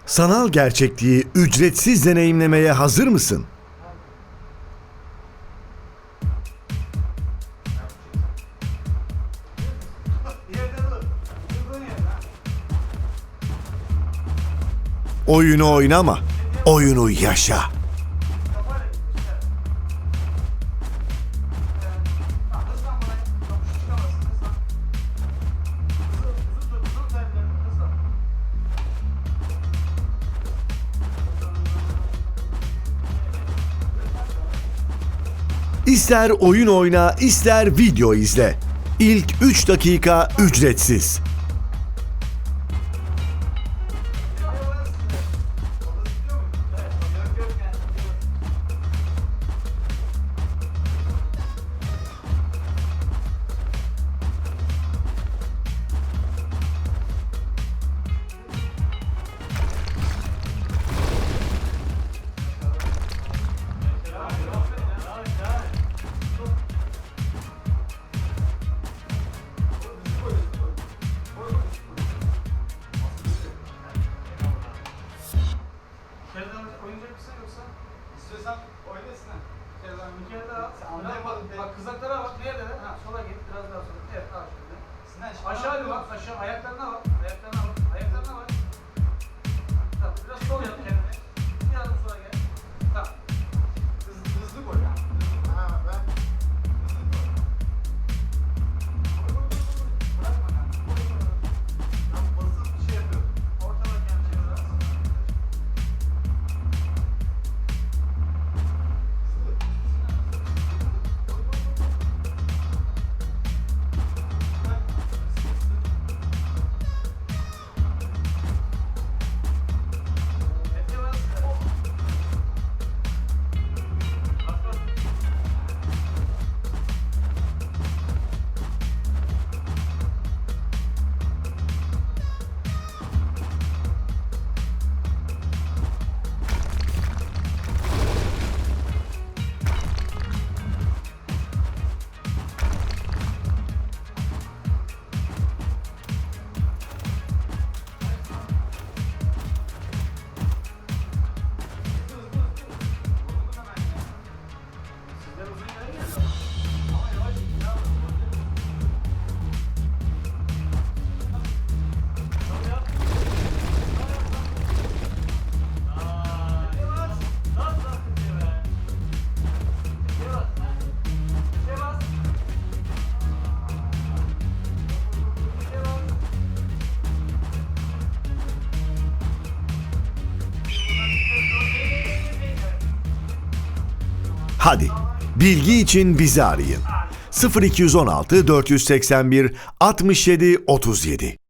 Sanal gerçekliği ücretsiz deneyimlemeye hazır mısın? Oyunu oynama, oyunu yaşa. İster oyun oyna, ister video izle. İlk 3 dakika ücretsiz. Oynayacak mısın yoksa? İstiyorsan oynasın ha. Bir kere daha. Anlayamadım. Bak kızaklara bak. Nerede? Ha sola git. Biraz daha sola. Evet al şöyle. Aşağı bir bak. Aşağı. Ayaklarına bak. Ayaklarına bak. Ayaklarına bak. Tamam. Biraz sol yap kendine. Biraz da sola gel. Tamam. Hızlı koy. Ha ben. Bırakma yani. Ben basıp bir şey yapıyorum. Orta bak yani şey biraz. Hadi, bilgi için bizi arayın. 0216 481 67 37